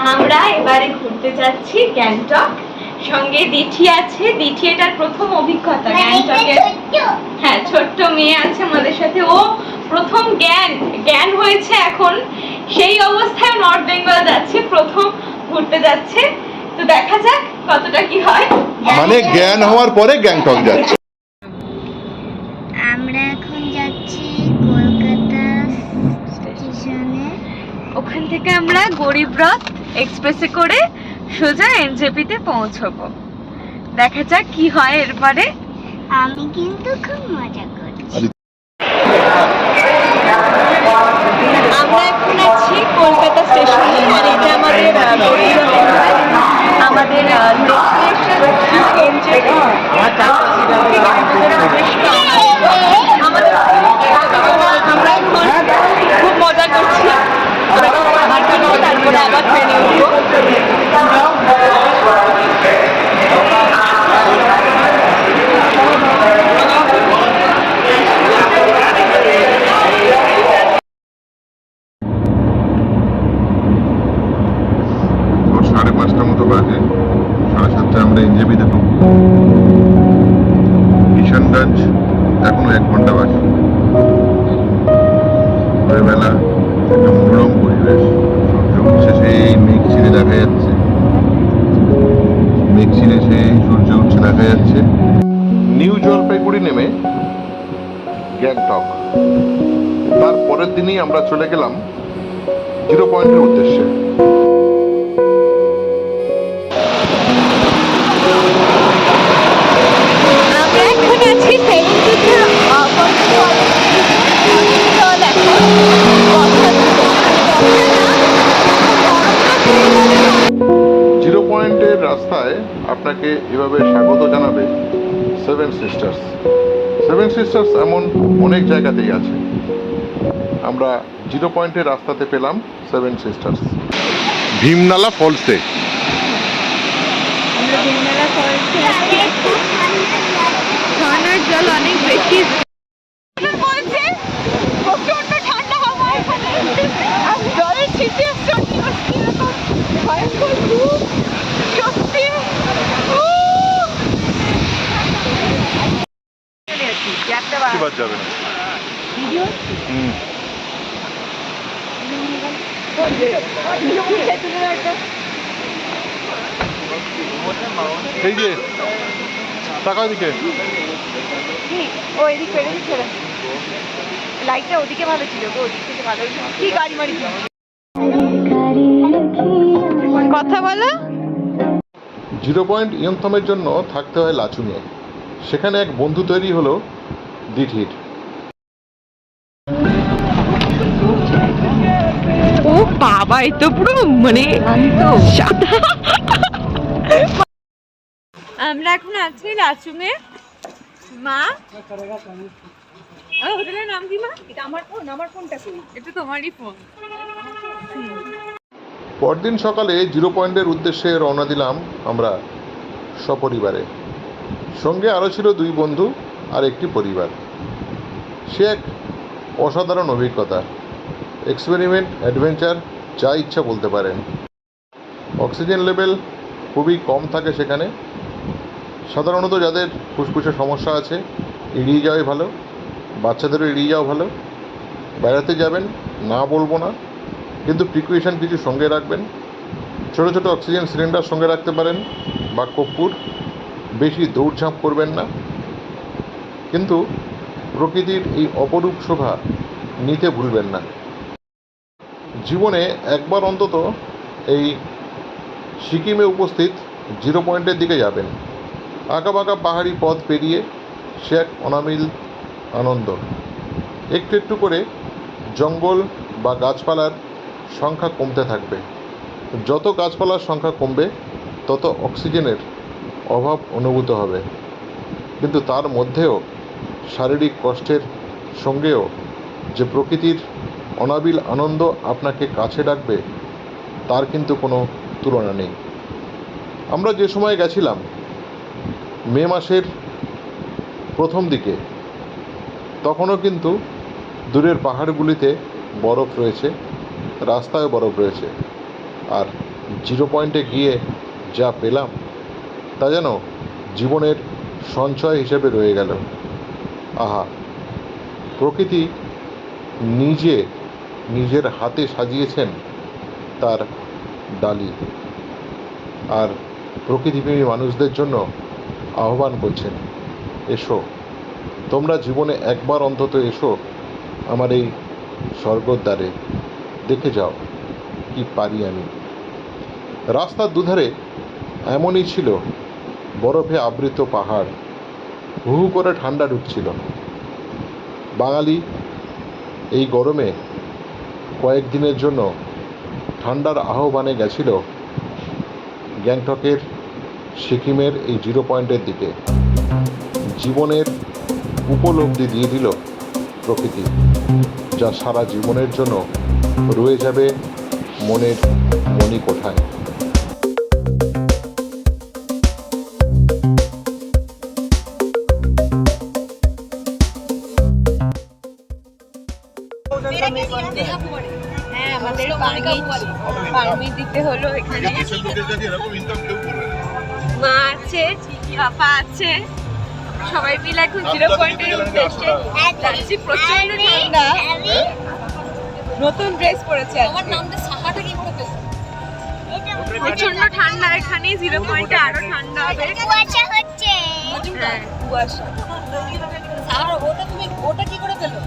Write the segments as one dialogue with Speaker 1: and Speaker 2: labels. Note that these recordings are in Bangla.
Speaker 1: আমরা এবারে ঘুরতে যাচ্ছি গ্যাংটক। সঙ্গে দিঠি আছে, দিঠি এটার প্রথম অভিজ্ঞতা গ্যাংটকের। হ্যাঁ, ছোট্ট মেয়ে আছে আমাদের সাথে, ও প্রথম জ্ঞান হয়েছে এখন, সেই অবস্থায় নর্থ বেঙ্গল যাচ্ছে, প্রথম ঘুরতে যাচ্ছে। তো দেখা যাক কতটা কি হয়।
Speaker 2: মানে জ্ঞান হওয়ার পরে গ্যাংটক যাচ্ছে।
Speaker 3: আমরা এখন যাচ্ছি কলকাতা স্টেশনে।
Speaker 1: ওখান থেকে আমরা গরিবরথ এক্সপ্রেসে করে সোজা এনজেপিতে পৌঁছবো। দেখা যাক কি হয় এরপরে।
Speaker 3: আমি কিন্তু খুব মজা করছি।
Speaker 1: আমরা এখন আছি কলকাতা স্টেশনে, আর এটা আমাদের আমাদের ডেস্টিনেশন এনজেপি। আমরা এখন খুব মজা করছি, তারপরে আবার ট্রেনে উঠবো।
Speaker 2: 5:30 মতো বাজে, 7:30 আমরা এনজেপিতে ঢুকবো। কিষানগঞ্জ এখনো 1 ঘন্টা বাকি। ভোরবেলা একটা মনোরম পরিবেশ, সূর্য উঠছে, সেই মেঘ ছিঁড়ে দেখা যাচ্ছে, মেঘ ছিঁড়ে সেই সূর্য উঠছে দেখা যাচ্ছে। নিউ জলপাইগুড়ি নেমে গ্যাংটক। তার পরের দিনই আমরা চলে গেলাম 0 পয়েন্টের উদ্দেশ্যে।
Speaker 1: আমরা এখন আছি
Speaker 2: জিরো পয়েন্টের রাস্তায় আপনাকে এভাবে স্বাগত জানাবে সেভেন সিস্টার্স। সেভেন সিস্টার্স এমন অনেক জায়গাতেই আছে। আমরা 0 পয়েন্টের রাস্তাতে পেলাম সেভেন সিস্টার্স। ভীমনালা ফলসে
Speaker 1: ঝর্ণার জল অনেক বেশি বলছে, প্রচন্ড ঠান্ডা হাওয়া এখানে, আর জলের ছিটে ভয়ঙ্কর রূপ, সত্যি।
Speaker 2: এবার যাবে না। এই যে টাকা দিকে
Speaker 1: ও এদিক পেরে ছেড়ে, লাইটটা ওদিকে ভালো ছিল গো, ওদিক থেকে ভালো কি গাড়ি মারি কথা বলো।
Speaker 2: 0 পয়েন্ট ইয়ংথমের জন্য থাকতে হয় লাচুংয়ে। সেখানে এক বন্ধু তৈরি হলো দিঠির।
Speaker 1: ও বাবা, এ তো পুরো মানে আমরা এখন আছি লাচুংয়ে। মা, হোটেলের নাম কি মা? এটা আমার ফোন, আমার ফোনটা কই? এটা তোমারই ফোন।
Speaker 2: পরদিন সকালে 0 পয়েন্টের উদ্দেশ্যে রওনা দিলাম আমরা সপরিবারে। সঙ্গে আরও ছিল 2 বন্ধু আর একটি পরিবার। সে এক অসাধারণ অভিজ্ঞতা, এক্সপেরিমেন্ট, অ্যাডভেঞ্চার, যা ইচ্ছা বলতে পারেন। অক্সিজেন লেভেল খুবই কম থাকে সেখানে। সাধারণত যাদের ফুসফুসে সমস্যা আছে এড়িয়ে যাওয়াই ভালো, বাচ্চাদেরও এড়িয়ে যাওয়া ভালো। বেড়াতে যাবেন না বলবো না, কিন্তু প্রিকশন কিছু সঙ্গে রাখবেন। ছোটো ছোটো অক্সিজেন সিলিন্ডার সঙ্গে রাখতে পারেন বা কর্পূর। বেশি দৌড়ঝাঁপ করবেন না, কিন্তু প্রকৃতির এই অপরূপ শোভা নিতে ভুলবেন না। জীবনে একবার অন্তত এই সিকিমে উপস্থিত 0 পয়েন্টের দিকে যাবেন। আঁকাবাঁকা পাহাড়ি পথ পেরিয়ে সে এক অনাবিল আনন্দ। একটু একটু করে জঙ্গল বা গাছপালার সংখ্যা কমতে থাকবে। যত গাছপালার সংখ্যা কমবে তত অক্সিজেনের অভাব অনুভূত হবে, কিন্তু তার মধ্যেও শারীরিক কষ্টের সঙ্গেও যে প্রকৃতির অনাবিল আনন্দ আপনাকে কাছে ডাকবে তার কিন্তু কোনো তুলনা নেই। আমরা যে সময় গেছিলাম মে মাসের প্রথম দিকে, তখনও কিন্তু দূরের পাহাড়গুলিতে বরফ রয়েছে, রাস্তায় বরফ রয়েছে। আর জিরো পয়েন্টে গিয়ে যা পেলাম তা যেন জীবনের সঞ্চয় হিসেবে রয়ে গেল। আহা, প্রকৃতি নিজের হাতে সাজিয়েছেন তার ডালি, আর প্রকৃতিপ্রেমী মানুষদের জন্য আহ্বান করছেন, এসো তোমরা জীবনে একবার অন্তত এসো আমার এই স্বর্গের দ্বারে, দেখে যাও কি পারি আমি। রাস্তার দুধারে এমনই ছিল বরফে আবৃত পাহাড়, হু হু করে ঠান্ডা ঢুকছিল। বাঙালি এই গরমে কয়েকদিনের জন্য ঠান্ডার আহ্বানে গেছিল গ্যাংটকের সিকিমের এই জিরো পয়েন্টের দিকে। জীবনের উপলব্ধি দিয়ে দিল প্রকৃতি, যা সারা জীবনের জন্য রয়ে যাবে মনের মণিকোঠায়।
Speaker 1: হ্যাঁ, আমাদের পারমিট দিতে হলো। এখানে মা আছে, পাপা আছে, সবাই মিলে এখন জিরো পয়েন্টের উদ্দেশ্যে যাচ্ছি। প্রচন্ড ঠান্ডা, নতুন ড্রেস পরেছে। প্রচন্ড ঠান্ডা এখানে, জিরো পয়েন্টে আরো ঠান্ডা হবে।
Speaker 3: কুয়াশা হচ্ছে।
Speaker 1: হ্যাঁ, কুয়াশা।
Speaker 4: ওটা কি করে পেলো?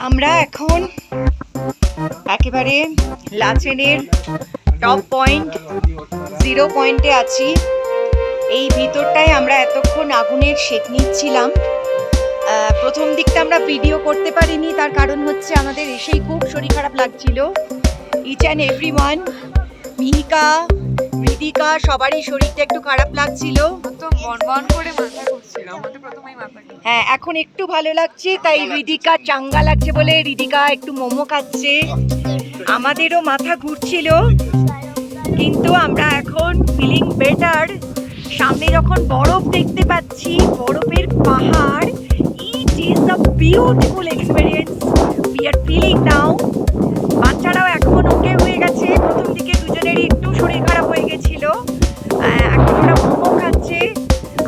Speaker 4: আমরা এখন একেবারে লাচেনের টপ পয়েন্ট জিরো পয়েন্টে আছি। এই ভিতরটায় আমরা এতক্ষণ আগুনের সেঁক নিচ্ছিলাম। প্রথম দিকটা আমরা ভিডিও করতে পারিনি, তার কারণ হচ্ছে আমাদের এসেই খুব শরীর খারাপ লাগছিল। Each and everyone, Mihika, Ridika, সবারই শরীরটা একটু খারাপ লাগছিল। হ্যাঁ, এখন একটু ভালো লাগছে, তাই রিদিকা চাঙ্গা লাগছে বলে রিদিকা একটু মোমো খাচ্ছে। আমাদেরও মাথা ঘুরছিল, কিন্তু আমরা এখন ফিলিং বেটার। সামনে যখন বরফ দেখতে পাচ্ছি, বরফের পাহাড়, it is a beautiful experience we are feeling now. বাচ্চারাও এখন ওকে হয়ে গেছে। প্রথম দিকে দুজনেরই একটু শরীর খারাপ হয়ে গেছিল, এখন ওরা মোমো খাচ্ছে।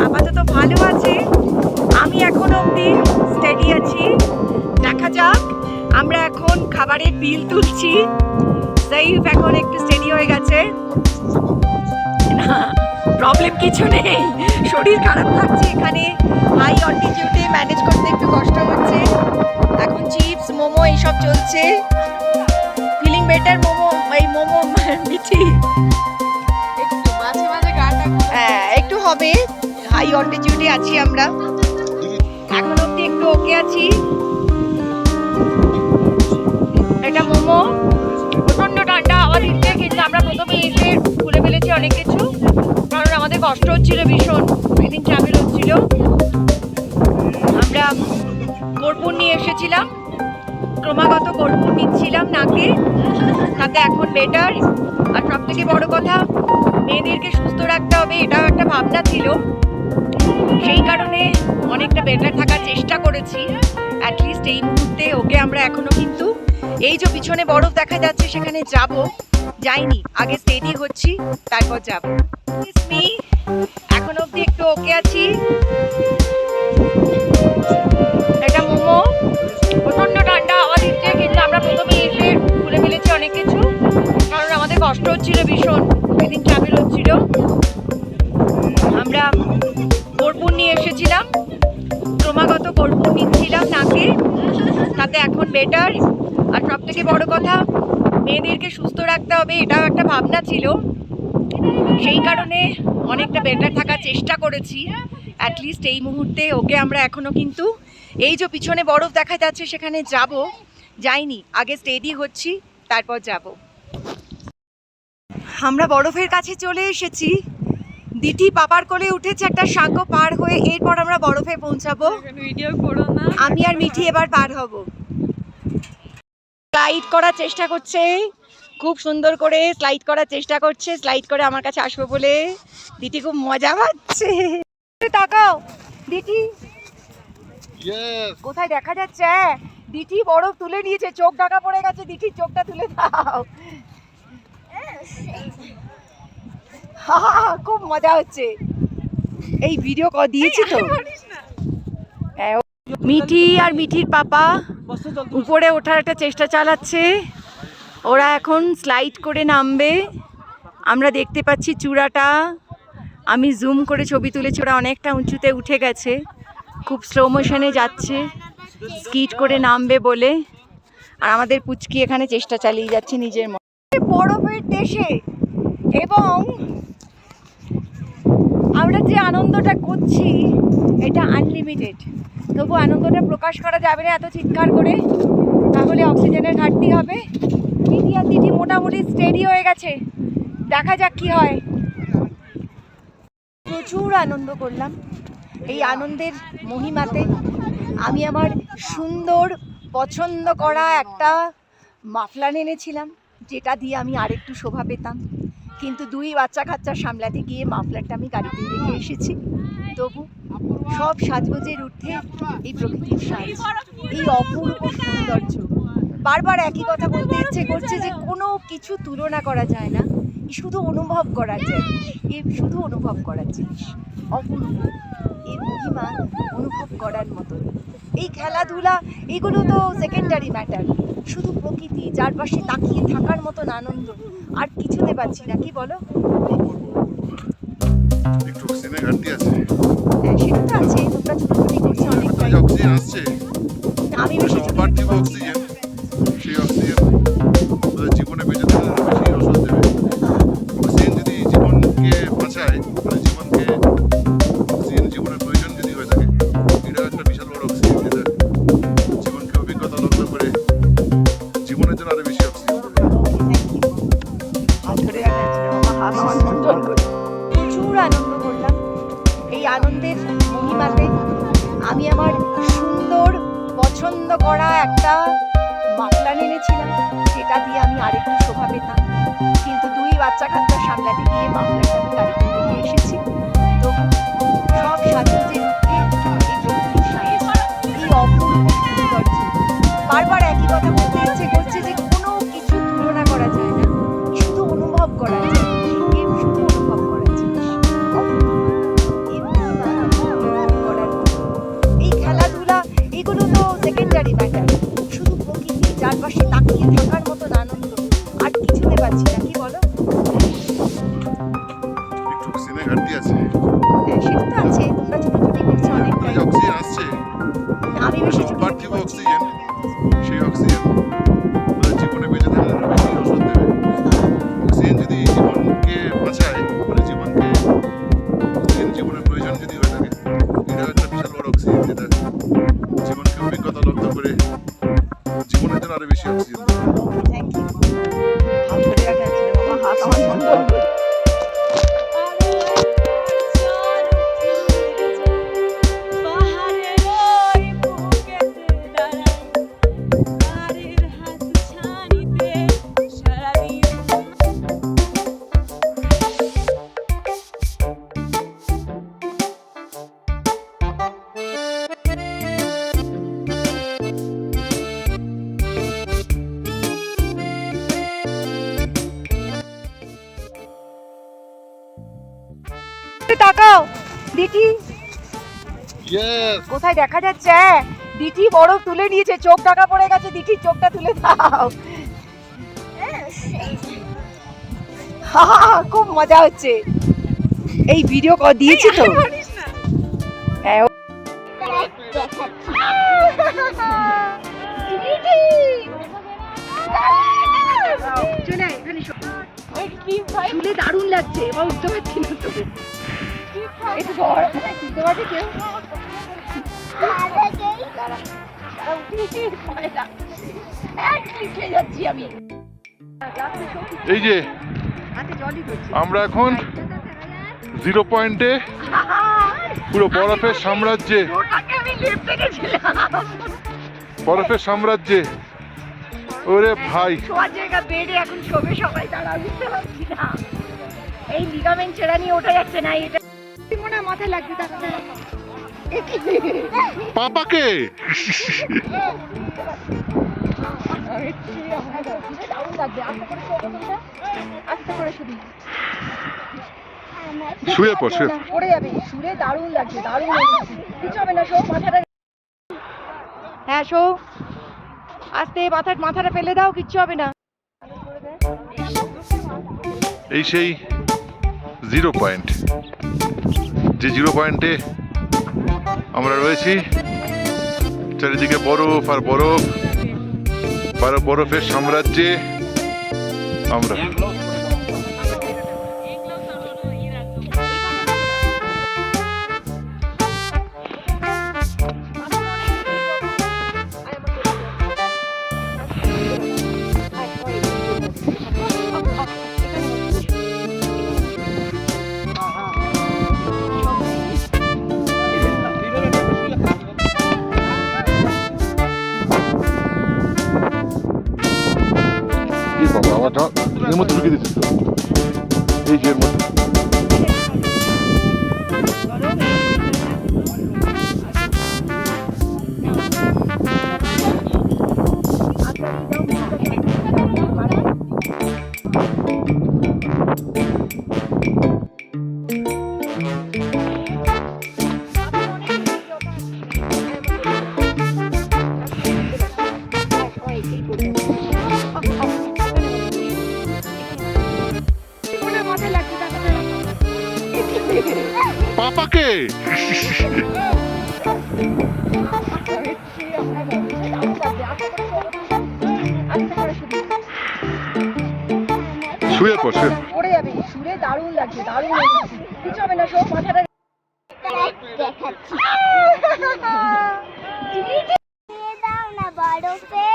Speaker 4: আপাতত ভালো আছে, আমি এখন অবধি স্টেডি আছি। দেখা যাক, আমরা এখন খাবারের বিল তুলছি। সাইফ এখন একটু স্টেডি হয়ে গেছে, না প্রবলেম কিছু নেই, শরীর খারাপ থাকছে। এখানে হাই অল্টিটিউডে ম্যানেজ করতে একটু কষ্ট হচ্ছে। এখন চিপস, মোমো এইসব চলছে। ফিলিং বেটার মোমো, এই মোমো মিঠি
Speaker 1: একটু মাঝে মাঝে গাটা,
Speaker 4: হ্যাঁ একটু হবে। হাই অল্টিটিউডে আছি আমরা, এখন অব্দি একটু ওকে আছি। এটা মোমো, প্রচন্ড ঠান্ডা হাওয়া দিচ্ছে, কিন্তু আমরা প্রথমে এসে খুলে ফেলেছি অনেক কিছু, কারণ আমাদের কষ্ট হচ্ছিল ভীষণ, ব্রিদিং ট্রাভেল হচ্ছিল। আমরা কর্পূর নিয়ে এসেছিলাম, ক্রমাগত কর্পূর নিচ্ছিলাম নাকে, তাতে এখন বেটার। আর সব থেকে বড় কথা, মেয়েদেরকে সুস্থ রাখতে হবে, এটাও একটা ভাবনা ছিল। সেই কারণে অনেকটা বেটার থাকার চেষ্টা করেছি অ্যাটলিস্ট এই মুহূর্তে। ওকে আমরা এখনো কিন্তু এই যে পিছনে বরফ দেখা যাচ্ছে সেখানে যাব, যাইনি, আগে স্টেডি হচ্ছি তারপর যাব। এখন অবধি একটু ওকে আছি। এটা মোমো, প্রচন্ড ঠান্ডা হাওয়া দিচ্ছে, কিন্তু আমরা প্রথমে এসে খুলে ফেলেছি অনেক কিছু, কারণ আমাদের কষ্ট হচ্ছিল ভীষণ, সেদিন ট্রাভেল হচ্ছিল। আমরা কর্পূর নিয়ে এসেছিলাম, ক্রমাগত কর্পূর নিচ্ছিলাম নাকে, তাতে এখন বেটার। আর সব থেকে বড় কথা, মেয়েদেরকে সুস্থ রাখতে হবে, এটাও একটা ভাবনা ছিল। সেই কারণে অনেকটা বেটার থাকার চেষ্টা করেছি। অ্যাটলিস্ট এই মুহূর্তে ওকে আমরা এখনো কিন্তু এই যে পিছনে বরফ দেখা যাচ্ছে সেখানে যাব, যাইনি, আগে স্টেডি হচ্ছি তারপর যাব। আমরা বরফের কাছে চলে এসেছি। দিটি পাপার কোলে উঠেছে একটা সাঁকো পার হয়ে, এরপর আমরা বরফে পৌঁছাবো।
Speaker 1: ভিডিও করো না।
Speaker 4: আমি আর মিঠি এবার পার হব। স্লাইড করার চেষ্টা করছে, খুব সুন্দর করে স্লাইড করার চেষ্টা করছে, স্লাইড করে আমার কাছে আসবো বলে। দিটি খুব মজা পাচ্ছে। তাকাও দিটি, কোথায় দেখা যাচ্ছে? দিটি বরফ তুলে নিয়েছে, চোখ ঢাকা পড়ে গেছে। দিটির চোখটা তুলে দাও। খুব মজা হচ্ছে। এই ভিডিও দিয়েছি তো। মিঠি আর মিঠির পাপা উপরে ওঠার একটা চেষ্টা চালাচ্ছে। ওরা এখন স্লাইড করে নামবে। আমরা দেখতে পাচ্ছি চূড়াটা, আমি জুম করে ছবি তুলেছি। ওরা অনেকটা উঁচুতে উঠে গেছে, খুব স্লো মোশনে যাচ্ছে স্কিট করে নামবে বলে। আর আমাদের পুচকি এখানে চেষ্টা চালিয়ে যাচ্ছে নিজের মতো। বরফের দেশে এবং আমরা যে আনন্দটা করছি এটা আনলিমিটেড। তবু আনন্দটা প্রকাশ করা যাবে না এত চিৎকার করে, তাহলে অক্সিজেনের ঘাটতি হবে। মিঠি আর দিদি মোটামুটি স্টেডি হয়ে গেছে, দেখা যাক কি হয়। প্রচুর আনন্দ করলাম। এই আনন্দের মহিমাতে আমি আমার সুন্দর পছন্দ করা একটা মাফলার এনেছিলাম, যেটা দিয়ে আমি আরেকটু শোভা পেতাম। কিন্তু দুই বাচ্চা কাচ্চা সামলাতে গিয়ে মাফলারটা আমি গাড়িতে রেখে এসেছি। তবু সব সাজগোজের ঊর্ধ্বে এই প্রকৃতির সাজ, এই অপূর্ব সৌন্দর্য। বারবার একই কথা বলতে ইচ্ছে করছে যে কোনো কিছু তুলনা করা যায় না, শুধু অনুভব করার জিনিস। এ শুধু অনুভব করার জিনিস, অপূর্ব। এর মহিমা অনুভব করার মতো। এই খেলাধুলা এগুলো তো সেকেন্ডারি ম্যাটার। শুধু প্রকৃতি, চারপাশে তাকিয়ে থাকার মতন আনন্দ আর কিছুতে পাচ্ছি না, কি বলো?
Speaker 2: একটু অক্সিজেনের ঘাটতি আছে।
Speaker 4: হ্যাঁ, সেটা তো আছে। তোমরা ছোটাছুটি করছো অনেকটাই।
Speaker 2: অক্সিজেন আসছে,
Speaker 4: আমি বেশি
Speaker 2: অপার্থিব অক্সিজেন। সেই অক্সিজেন জীবনে বেঁচে থাকার বেশি ওষুধ দেবে। অক্সিজেন যদি জীবনকে বাঁচায়, মানে জীবনকে অক্সিজেন জীবনের প্রয়োজন যদি হয়ে থাকে, এটা একটা বিশাল বড় অক্সিজেন, যেটা জীবনকে অভিজ্ঞতা লগ্ন করে জীবনের জন্য আরো বেশি অক্সিজেন দেবে।
Speaker 4: প্রচুর আনন্দ করলাম। এই আনন্দের মহিমাতে আমি আমার সুন্দর পছন্দ করা একটা মাফলার এনেছিলাম, যেটা দিয়ে আমি আরেকটু শোভা পেতাম। কিন্তু দুই বাচ্চা কাচ্চা সামলাতে গিয়ে মাফলারটা আমি গাড়িতে রেখে এসেছি। তো সব সাজগোজের ঊর্ধ্বে এই প্রকৃতির সাজ, এই অপূর্ব সৌন্দর্য। বারবার একই কথা বলতে ইচ্ছে করছে যে কোনো কিছু তুলনা করা যায় না, শুধু অনুভব করা যায়। এর শুধু অনুভব করার জিনিস, অপূর্ব। এর মহিমা অনুভব করার মতো। এই খেলাধুলা এগুলো তো সেকেন্ডারি ম্যাটার। শুধু প্রকৃতি, চারপাশে তাকিয়ে থাকার মতন আনন্দ আর কিছুতে পাচ্ছি না, কি বলো?
Speaker 2: একটু অক্সিজেনের ঘাটতি আছে।
Speaker 4: হ্যাঁ, সেটা তো আছে। তোমরা ছোটাছুটি করছো অনেকটাই।
Speaker 2: অক্সিজেন আসছে,
Speaker 4: আমি বেশি
Speaker 2: অপার্থিব অক্সিজেন। সেই অক্সিজেন জীবনে বেঁচে থাকার বেশি ওষুধ দেবে। অক্সিজেন যদি জীবনকে বাঁচায়, মানে জীবনকে অক্সিজেন জীবনের প্রয়োজন যদি হয়ে থাকে, এটা একটা বিশাল বড় অক্সিজেন, যেটা জীবনকে অভিজ্ঞতা লগ্ন করে জীবনের জন্য আরো বেশি অক্সিজেন দেবে।
Speaker 4: Thank you. হাত ধরে রাখা ছিল বাবা, হাত আমার বন্ধ করে। তাকাও দিটি, কোথায় দেখা যাচ্ছে? দিটি বরফ তুলে নিয়েছে, চোখ ঢাকা পড়ে গেছে। দিটির চোখটা তুলে দাও। খুব মজা হচ্ছে। এই ভিডিও দিয়েছি তো। হ্যাঁ, চলে এখানে
Speaker 1: কি ভাই
Speaker 4: শুলে দারুণ লাগছে, এবার উঠতে পারছি না তো। একটু ধর, উঠতে পারছে কেউ? যাচ্ছি আমি।
Speaker 2: এই যে
Speaker 4: হাতে জলই ধরছে।
Speaker 2: আমরা এখন 0 পয়েন্টে পুরো বরফের সাম্রাজ্যে,
Speaker 4: ওটাকে আমি লিফটে গেছিলাম।
Speaker 2: বরফের সাম্রাজ্যে। ওরে ভাই,
Speaker 4: শোয়ার জায়গা বেডে এখন শোবে সবাই, তারা বুঝতে পারছি না। এই লিগামেন্ট ছেড়া নিয়ে ওঠা যাচ্ছে না, এটা মনে হয় মাথায় লাগবে। তাহলে
Speaker 2: পাপাকে শুয়ে পড়, শুয়ে পড়।
Speaker 4: পড়ে যাবে, শুলে দারুণ লাগছে, দারুণ লাগছে। কিছু হবে না, শো মাথাটা। হ্যাঁ শো, আস্তে মাথাটা ফেলে দাও, কিচ্ছু হবে না।
Speaker 2: এই সেই 0 পয়েন্ট, যে 0 পয়েন্টে আমরা রয়েছি। চারিদিকে বরফ আর বরফ, বরফের সাম্রাজ্যে আমরা। কি বাবা, আমারটা এর মধ্যে ঢুকে দিচ্ছিস তো, এই যে এর মধ্যে। পাপাকে শুয়ে পড়, শুয়ে পড়।
Speaker 4: পড়ে যাবে, শুলে দারুণ লাগছে, দারুণ লাগছে। কিছু হবে না, শো মাথাটা।
Speaker 3: দেখাচ্ছি দাও না বরফের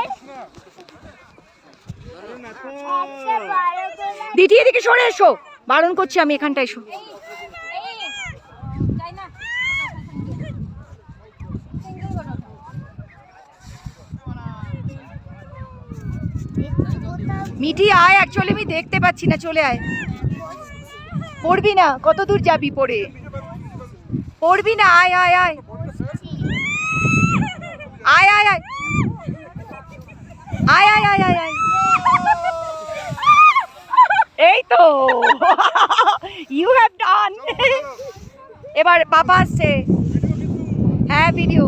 Speaker 3: একটা বরফ।
Speaker 4: দিদি এদিকে সরে এসো, বারণ করছি আমি, এখানটায় এসো। মিঠি আয়, অ্যাকচুয়ালি আমি দেখতে পাচ্ছি না, চলে আয়। পড়বি না, কত দূর যাবি পড়ে? পড়বি না, আয় আয় আয় আয় আয় আয় আয় আয় আয় আয় আয়। এই তো ইউ হ্যাভ ডান। এবার পাপা আসছে। হ্যাঁ ভিডিও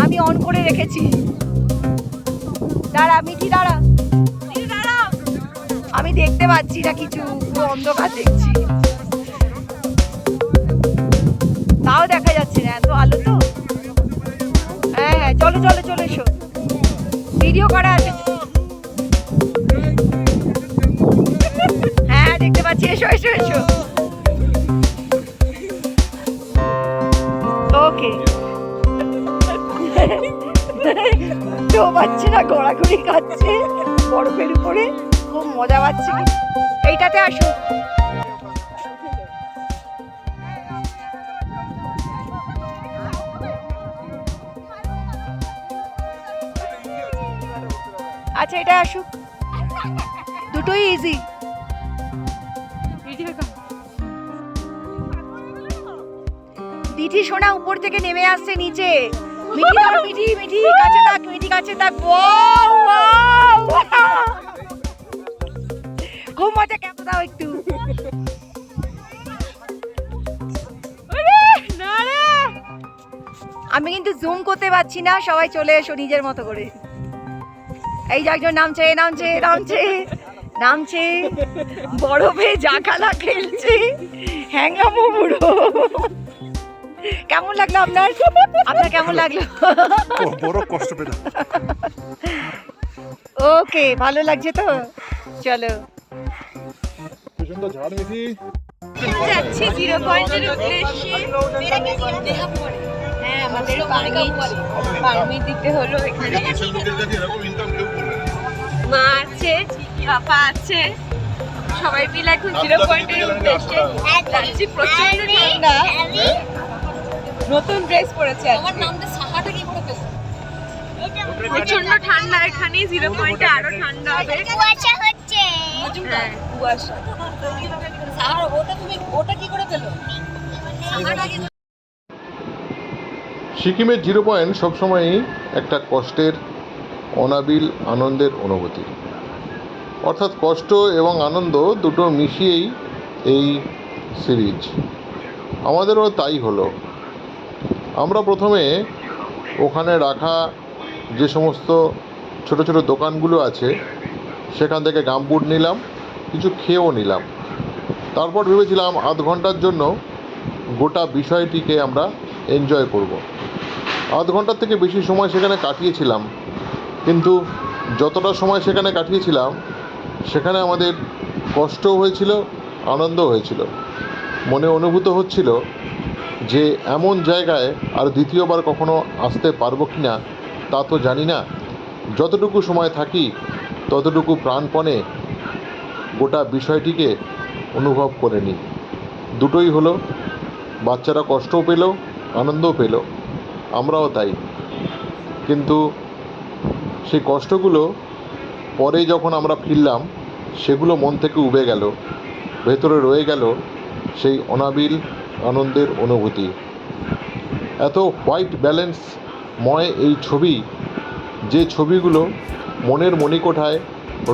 Speaker 4: আমি অন করে রেখেছি। দাঁড়া মিঠি, দাঁড়া, আমি দেখতে পাচ্ছি না কিছু, পুরো অন্ধকার দেখছি। তাও দেখা যাচ্ছে না, এত আলো তো। হ্যাঁ হ্যাঁ, চলো চলো চলে এসো, ভিডিও করা আছে। হ্যাঁ দেখতে পাচ্ছি, এসো এসো এসো। ওকে তো বাচ্চারা ঘোরাঘুরি খাচ্ছে বরফের উপরে, খুব মজা পাচ্ছে। এইটাতে আসো। আচ্ছা এটা আসুক, দুটোই ইজি। দিঠি সোনা উপর থেকে নেমে আসছে নিচে। মিঠি ধর, মিঠি মিঠি কাছে থাক, মিঠি কাছে থাক। খুব মজা, কেমন দাও একটু। আমি কিন্তু জুম করতে পারছি না, সবাই চলে এসো নিজের মতো করে। এই যে একজন নামছে নামছে নামছে নামছে, বরফে যা খেলা খেলছে, হ্যাঙ্গামো বুড়ো। কেমন লাগলো আপনার? আপনার কেমন লাগলো?
Speaker 2: বড় কষ্ট পেলাম।
Speaker 4: ওকে, ভালো লাগছে তো, চলো।
Speaker 2: সুন্দর ঝাড় মিঠি।
Speaker 1: যাচ্ছি 0 পয়েন্টের উদ্দেশ্যে। হ্যাঁ, আমাদের পারমিট দিতে হলো এখানে। মা আছে, পাপা আছে, সবাই মিলে এখন 0 পয়েন্টের উদ্দেশ্যে যাচ্ছি। প্রচন্ড ঠান্ডা, নতুন ড্রেস পরেছে আমার নামটা সাহাটা কি করে পেল। প্রচন্ড ঠান্ডা এখানে, 0 পয়েন্টে আরো ঠান্ডা হবে।
Speaker 3: কুয়াশা হচ্ছে।
Speaker 1: হ্যাঁ, কুয়াশা।
Speaker 4: সাহারা ওটা কি করে পেলো?
Speaker 2: সিকিমের 0 পয়েন্ট সবসময়ই একটা কষ্টের, অনাবিল আনন্দের অনুভূতি। অর্থাৎ কষ্ট এবং আনন্দ দুটো মিশিয়েই এই সিরিজ। আমাদেরও তাই হলো। আমরা প্রথমে ওখানে রাখা যে সমস্ত ছোট ছোট দোকানগুলো আছে সেখান থেকে গামবুট নিলাম, কিছু খেয়েও নিলাম। তারপর ভেবেছিলাম আধ ঘন্টার জন্য গোটা বিষয়টিকে আমরা এনজয় করব। আধ ঘন্টার থেকে বেশি সময় সেখানে কাটিয়েছিলাম, কিন্তু যতটা সময় সেখানে কাটিয়েছিলাম সেখানে আমাদের কষ্টও হয়েছিল, আনন্দও হয়েছিল। মনে অনুভূত হচ্ছিল যে এমন জায়গায় আর দ্বিতীয়বার কখনো আসতে পারবো কি না তা তো জানি না। যতটুকু সময় থাকি ততটুকু প্রাণপণে গোটা বিষয়টিকে অনুভব করে নিই। দুটোই হলো, বাচ্চারা কষ্টও পেল, আনন্দও পেল, আমরাও তাই। কিন্তু সেই কষ্টগুলো পরে যখন আমরা ফিরলাম সেগুলো মন থেকে উবে গেল, ভেতরে রয়ে গেল সেই অনাবিল আনন্দের অনুভূতি। এত হোয়াইট ব্যালেন্সময় এই ছবি, যে ছবিগুলো মনের মণিকোঠায়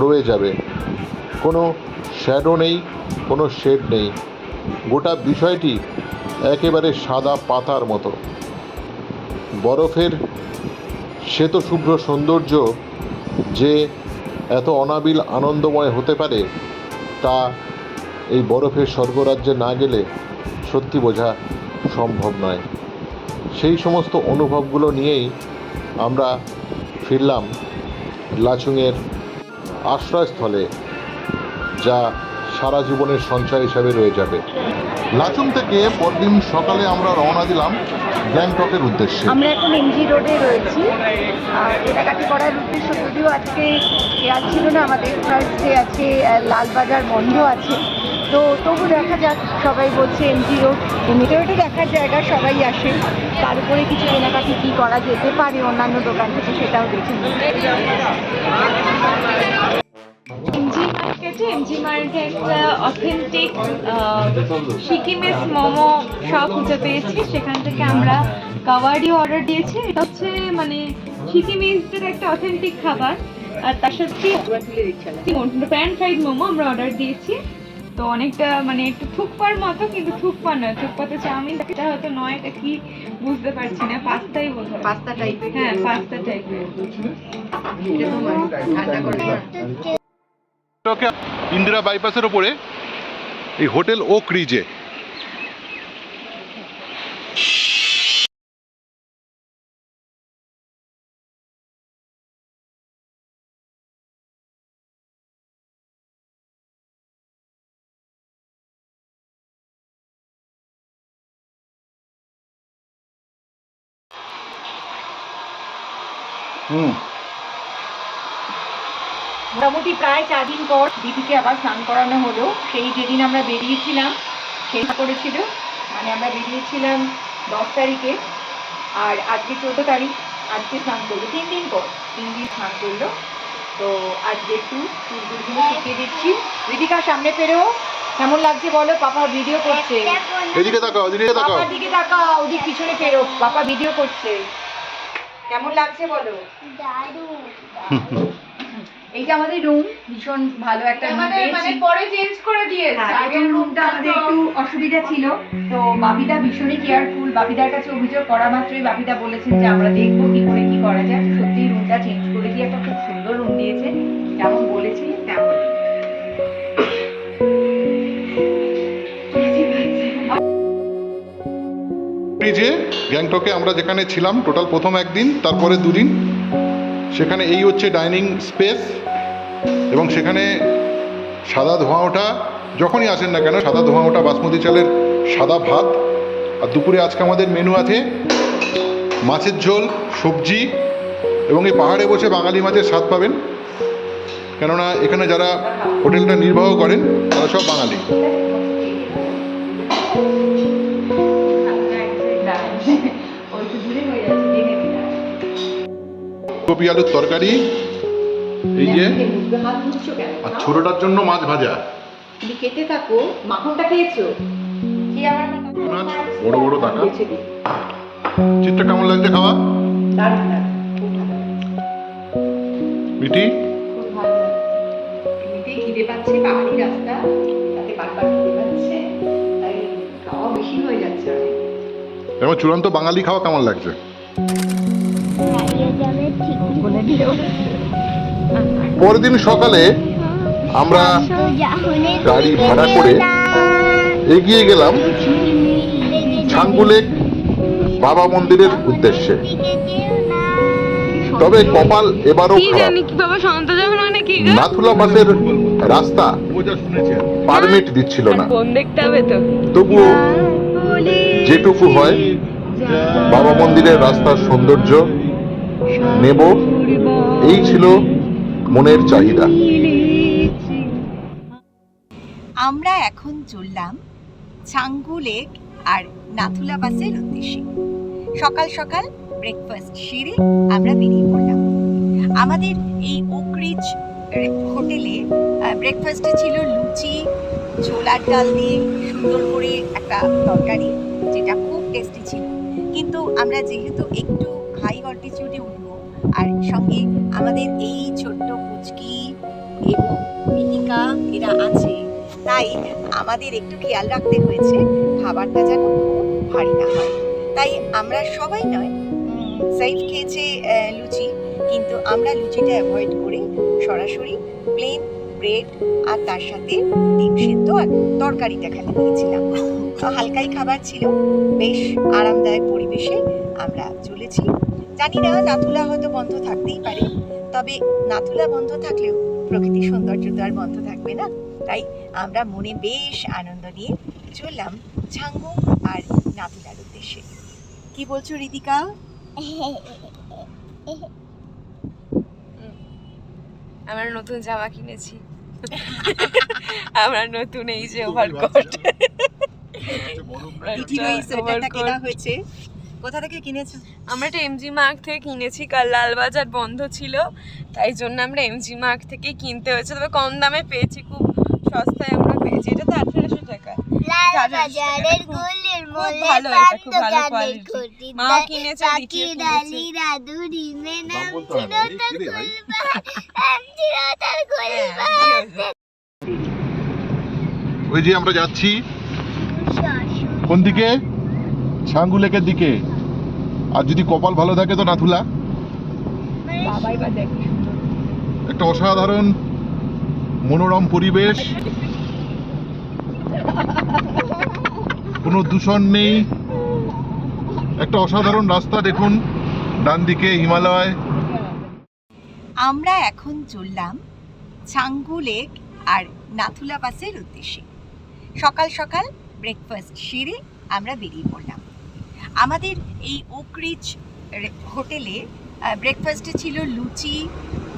Speaker 2: রয়ে যাবে। কোনো শ্যাডো নেই, কোনো শেড নেই, গোটা বিষয়টি একেবারে সাদা পাতার মতো। বরফের শ্বেতশুভ্র সৌন্দর্য যে এত অনাবিল আনন্দময় হতে পারে তা এই বরফের স্বর্গরাজ্যে না গেলে সত্যি বোঝা সম্ভব নয়। সেই সমস্ত অনুভবগুলো নিয়েই আমরা ফিরলাম লাচুংয়ের আশ্রয়স্থলে, যা সারা জীবনের সঞ্চয় হিসাবে রয়ে যাবে। লাচুং থেকে পরদিন সকালে আমরা রওনা দিলাম গ্যাংটকের উদ্দেশ্যে।
Speaker 4: আমরা এখন এমজি রোডে রয়েছি। আর কেনাকাটি করার উদ্দেশ্য, যদিও আজকে খেয়াল ছিল না আমাদের, ফার্স্ট ডে আছে, লালবাজার বন্ধ আছে, তো তবু দেখা যাক। সবাই বলছে এমজি রোড, এমনিতেও এটা দেখার জায়গা, সবাই আসে। তার উপরে কিছু কেনাকাটি কী করা যেতে পারে অন্যান্য দোকান থেকে সেটাও দেখে নিই।
Speaker 1: এমজি মার্কেটে একটা অথেন্টিক সিকিমিস মোমো শপ খুঁজে পেয়েছি। সেখান থেকে আমরা কাওয়াডি অর্ডার দিয়েছি। এটা হচ্ছে মানে সিকিমিসদের একটা অথেন্টিক খাবার। আর তার সাথে প্যান ফ্রাইড মোমো আমরা অর্ডার দিয়েছি। তো অনেকটা মানে একটু থুকপার মতো, কিন্তু থুকপা নয়, থুকপাতে চাউমিন এটা হয়তো নয়, এটা কি বুঝতে পারছি না, পাস্তাই বোধ হয়,
Speaker 4: পাস্তা টাইপের।
Speaker 1: হ্যাঁ পাস্তা টাইপের।
Speaker 4: ঠান্ডা করে
Speaker 2: ইন্দিরা বাইপাসের ওপরে এই হোটেল ওক রিজে।
Speaker 4: মোটামুটি প্রায় 4 দিন পর দিদিকে আবার স্নান করানো হলো। সেই যেদিন আমরা বেরিয়েছিলাম সেই করেছিল, মানে আমরা বেরিয়েছিলাম 10 তারিখে, আর আজকে 14 তারিখ। আজকে স্নান করলো 3 দিন পর, 3 দিন স্নান করলো। তো আজকে একটু চুলগুলো শুকিয়ে দিচ্ছি। রিদিকা সামনে ফেরো, কেমন লাগছে বলো? পাপা ভিডিও করছে।
Speaker 2: এদিকে তাকাও, এদিকে তাকাও।
Speaker 4: পাপার দিকে তাকাও, ওদিক পিছনে ফেরো, পাপা ভিডিও করছে। কেমন লাগছে বলো?
Speaker 3: দারুণ।
Speaker 4: এইটা আমাদের রুম, ভীষণ ভালো একটা রুম পেয়েছি।
Speaker 1: পরে চেঞ্জ করে দিয়েছে।
Speaker 4: আগের রুমটা আমাদের একটু অসুবিধা ছিল, তো বাপিদা ভীষণই কেয়ারফুল। বাপিদার কাছে অভিযোগ করা মাত্রই বাপিদা বলেছেন যে আমরা দেখবো কি করে কি করা যায়। সত্যি রুমটা চেঞ্জ করে দিয়ে একটা খুব সুন্দর রুম দিয়েছে, যেমন বলেছি তেমন।
Speaker 2: রিজে গ্যাংটকে আমরা যেখানে ছিলাম টোটাল প্রথম একদিন, তারপরে 2 দিন, সেখানে এই হচ্ছে ডাইনিং স্পেস, এবং সেখানে সাদা ধোঁয়া ওঠা, যখনই আসেন না কেন সাদা ধোঁয়া ওঠা বাসমতি চালের সাদা ভাত। আর দুপুরে আজকে আমাদের মেনু আছে মাছের ঝোল, সবজি, এবং এই পাহাড়ে বসে বাঙালি মাছের স্বাদ পাবেন, কেননা এখানে যারা হোটেলটা নির্বাহ করেন তারা সব বাঙালি। কপি আলুর তরকারি, এই যে, আর ছোটটার জন্য মাছ ভাজা।
Speaker 4: তুমি খেতে থাকো। মাখনটা খেয়েছো? কি আমার
Speaker 2: মাছ বড় বড় টাকা। চিত্রটা কেমন লাগছে খাওয়া?
Speaker 4: দারুণ দারুণ, খুব ভালো,
Speaker 2: মিটি
Speaker 4: খুব ভালো। এমনিতেই খিদে পাচ্ছে, পাহাড়ি রাস্তা, তাতে বারবার খিদে পাচ্ছে, তাই খাওয়া বেশি হয়ে যাচ্ছে অনেক।
Speaker 2: এবং চূড়ান্ত বাঙালি খাওয়া কেমন লাগছে? পরের দিন সকালে আমরা গাড়ি ভাড়া করে এগিয়ে গেলাম ছাঙ্গু লেক বাবা মন্দিরের উদ্দেশ্যে। তবে কপাল এবারও খারাপ, নাথুলা পাসের রাস্তা পারমিট দিচ্ছিল না। তবুও যেটুকু হয় বাবা মন্দিরের রাস্তার সৌন্দর্য নেব, এই ছিল মনের চাহিদা।
Speaker 4: আমরা এখন চললাম ছাঙ্গু লেক আর নাথুলা পাসের উদ্দেশ্যে। সকাল সকাল ব্রেকফাস্ট সেরে আমরা বেরিয়ে পড়লাম। আমাদের এই ওক রিচ হোটেলে ব্রেকফাস্টে ছিল লুচি, ছোলার ডাল দিয়ে সুন্দর করে একটা তরকারি, যেটা খুব টেস্টি ছিল। কিন্তু আমরা যেহেতু একটু হাই অল্টিটিউডে উঠবো, আর সঙ্গে আমাদের এই ছোট্ট পুচকি এবং মিহিকা এরা আছে, তাই আমাদের একটু খেয়াল রাখতে হয়েছে খাবারটা যেন খুব ভারী না হয়। তাই আমরা সবাই নয়, সাইফ খেয়েছে লুচি, কিন্তু আমরা লুচিটা অ্যাভয়েড করে সরাসরি প্লেন ব্রেড আর তার সাথে ডিম সেদ্ধ আর তরকারিটা খালি নিয়েছিলাম। হালকাই খাবার ছিল, বেশ আরামদায়ক পরিবেশে আমরা চলেছি। জানি না নাথুলা হয়তো বন্ধ থাকতেই পারে, তবে নাথুলা বন্ধ থাকলেও প্রকৃতির সৌন্দর্য তো আর বন্ধ থাকবে না। তাই আমরা মনে বেশ আনন্দ নিয়ে চললাম ছাঙ্গু আর নাথুলার উদ্দেশ্যে। কি বলছো রিদিকা?
Speaker 1: আমরা নতুন জামা কিনেছি, আমরা নতুন এই যে ওভারকোট,
Speaker 4: সোয়েটারটা কেনা হয়েছে। কোথা থেকে কিনেছো?
Speaker 1: আমরা এটা এমজি মার্ক থেকে কিনেছি, কাল লালবাজার বন্ধ ছিল, তাই জন্য আমরা এমজি মার্ক থেকে কিনতে হয়েছে। তবে কম দামে পেয়েছি, খুব সস্তায় আমরা পেয়েছি। এটা তো 1800 টাকা।
Speaker 3: লালবাজারের গলির মোড়ে
Speaker 1: ভালো, এটা খুব ভালো
Speaker 3: দোকানে
Speaker 1: কোয়ালিটি।
Speaker 3: ঘুরি
Speaker 1: মা কিনেছে,
Speaker 3: কাকি ডালি রাধুরি মে নাম চিরতার গুলবা নাম চিরতার গুলবা।
Speaker 2: ওই যে আমরা যাচ্ছি কোন দিকে? ছাঙ্গু লেকের দিকে। আর যদি কপাল ভালো থাকে তো নাথুলা।
Speaker 4: বাবাই বা দেখ কি সুন্দর।
Speaker 2: একটা অসাধারণ মনোরম পরিবেশ, কোনো দূষণ নেই, একটা অসাধারণ রাস্তা। দেখুন ডান দিকে হিমালয়।
Speaker 4: আমরা এখন চললাম ছাঙ্গু লেক আর নাথুলা পাসের উদ্দেশ্যে। সকাল সকাল ব্রেকফাস্ট সেরে আমরা বেরিয়ে পড়লাম। আমাদের এই ওক রিচ হোটেলে ব্রেকফাস্টে ছিল লুচি,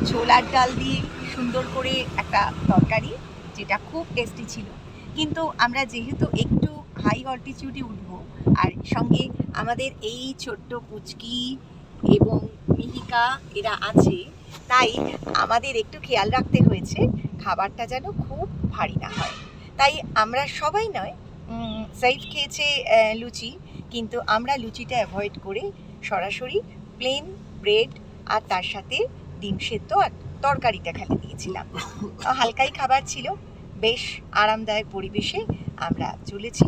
Speaker 4: ছোলার ডাল দিয়ে সুন্দর করে একটা তরকারি, যেটা খুব টেস্টি ছিল। কিন্তু আমরা যেহেতু একটু হাই অল্টিটিউডে উঠবো, আর সঙ্গে আমাদের এই ছোট্ট পুচকি এবং মিহিকা এরা আছে, তাই আমাদের একটু খেয়াল রাখতে হয়েছে খাবারটা যেন খুব ভারী না হয়। তাই আমরা সবাই নয়, সাইফ খেয়েছে লুচি, কিন্তু আমরা লুচিটা অ্যাভয়েড করে সরাসরি প্লেন ব্রেড আর তার সাথে ডিম সেদ্ধ আর তরকারিটা খালি নিয়েছিলাম। হালকাই খাবার ছিল, বেশ আরামদায়ক পরিবেশে আমরা চলেছি।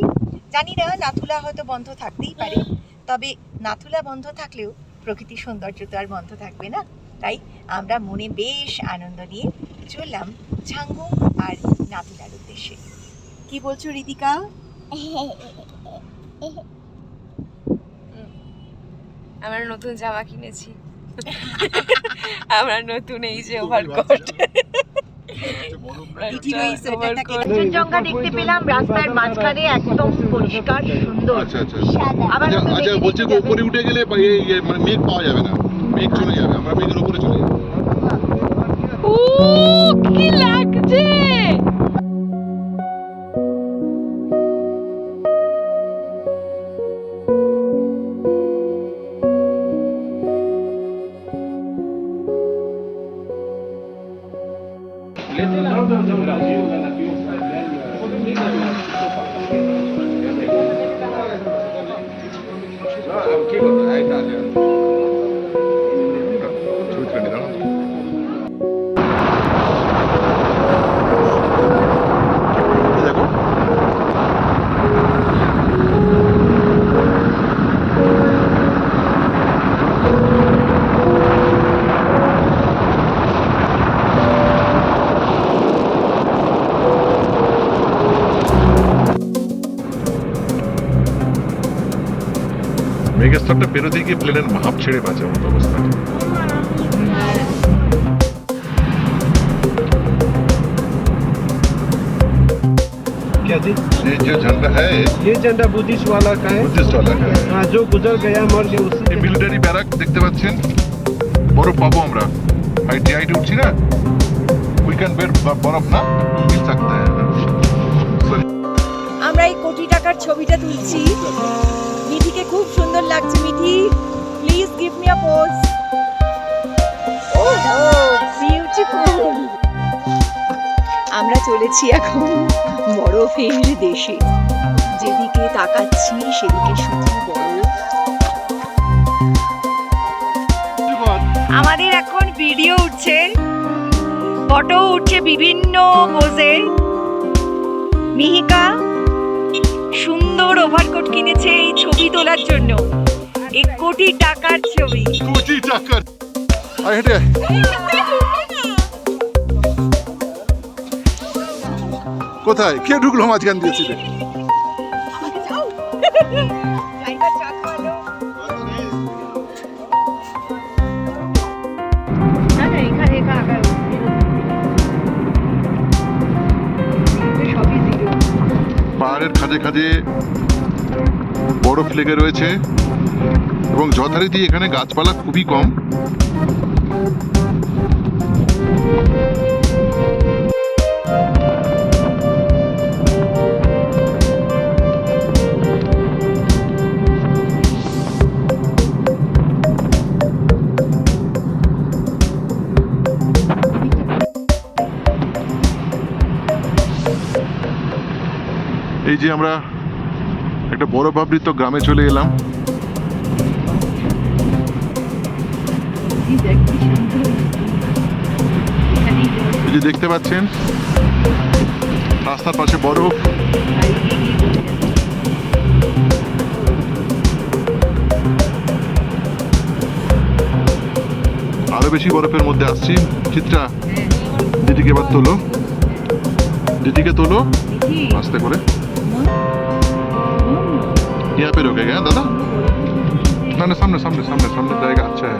Speaker 4: জানি না নাথুলা হয়তো বন্ধ থাকতেই পারে, তবে নাথুলা বন্ধ থাকলেও প্রকৃতির সৌন্দর্য তো আর বন্ধ থাকবে না। তাই আমরা মনে বেশ আনন্দ নিয়ে চললাম ছাঙ্গু আর নাথুলার উদ্দেশ্যে। কি বলছো রিদিকা?
Speaker 1: আমরা নতুন জামা কিনেছি, আমরা নতুন এই যে ওভারকোট,
Speaker 4: দিদির ওই সোয়েটারটাকে কাঞ্চনজঙ্ঘা দেখতে পেলাম রাস্তার মাঝখানে, একদম পরিষ্কার সুন্দর।
Speaker 2: আচ্ছা আচ্ছা
Speaker 4: আবার
Speaker 2: আচ্ছা
Speaker 4: আমরা
Speaker 2: আচ্ছা
Speaker 4: দেখে
Speaker 2: বলছি
Speaker 4: দেখে
Speaker 2: উপরে উঠে গেলে মানে মেঘ পাওয়া যাবে না, মেঘ চলে যাবে, আমরা মেঘের উপরে চলে যাবো।
Speaker 1: ও কি লাগছে!
Speaker 2: ছবিটা নিয়ে দাও। দেখো মেঘেস্তরটা পেরোতে গিয়ে প্লেনের ভাব ছেড়ে বাঁচে মতো অবস্থা।
Speaker 5: क्या जी?
Speaker 2: ये जो झंडा है
Speaker 5: ये झंडा बुद्धिस्ट वाला का है।
Speaker 2: বুদ্ধিস্ট वाला का है।
Speaker 5: हाँ, जो गुजर गया मर गया
Speaker 2: এই
Speaker 5: उससे।
Speaker 2: মিলিটারি ব্যারাক দেখতে পাচ্ছেন, বরফ পাবো আমরা, হাইটে উঠছি না, উইকেন্ড বের বরফ না মিল सकता है।
Speaker 4: আমরা এই কোটি টাকার ছবিটা তুলছি। মিঠিকে খুব সুন্দর লাগছে। Mithi, please give me a pose. Oh beautiful. আমরা চলেছি এখন বরফের দেশে, যেদিকে তাকাচ্ছি সেদিকে শুধু বরফ। আমাদের এখন ভিডিও উঠছে, ফটো উঠছে বিভিন্ন পোজে। মিহিকা সুন্দর ওভারকোট কিনেছে এই ছবি তোলার জন্য। 1 কোটি টাকার ছবি।
Speaker 2: কোটি টাকা। আয় হেঁটে আয়। কোথায় কে ঢুকলো মাঝখান দিয়ে ছিলে? পাহাড়ের খাদে খাদে বরফ লেগে রয়েছে এবং যথারীতি এখানে গাছপালা খুবই কম। এই যে আমরা একটা বরফাবৃত গ্রামে চলে এলাম। এই যে দেখতে পাচ্ছেন রাস্তার পাশে বরফ, আরো বেশি বরফের মধ্যে আসছি। চিত্রা, দিদিকে এবার তোলো, দিদিকে তোলো আস্তে করে। यहाँ पे रुकेगा दादा? ना ना सामने सामने सामने सामने जाएगा, अच्छा है।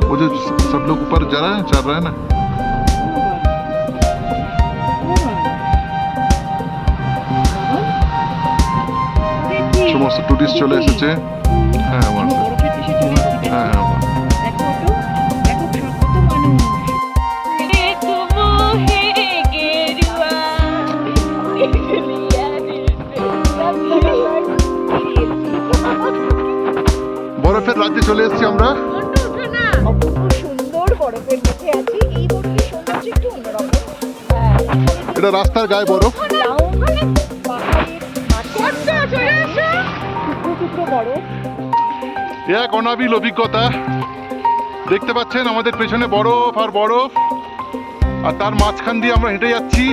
Speaker 2: वो जो सब लोग ऊपर जा रहा है, चल रहा है ना। সমস্ত টুরিস্ট চলে এসেছে। হ্যাঁ আমার হ্যাঁ হ্যাঁ বরফের রাজ্যে চলে এসেছি আমরা।
Speaker 4: অপূর্ব সুন্দর বরফের মধ্যে আছি। এই বরফের সৌন্দর্য একটু অন্যরকম।
Speaker 2: এটা রাস্তার গায়ে বরফ।
Speaker 4: পাহাড়ের মাঝখানে টুকরো টুকরো বরফ।
Speaker 2: এক অনাবিল অভিজ্ঞতা। দেখতে পাচ্ছেন আমাদের পেছনে বরফ আর বরফ, আর তার মাঝখান দিয়ে আমরা হেঁটে যাচ্ছি।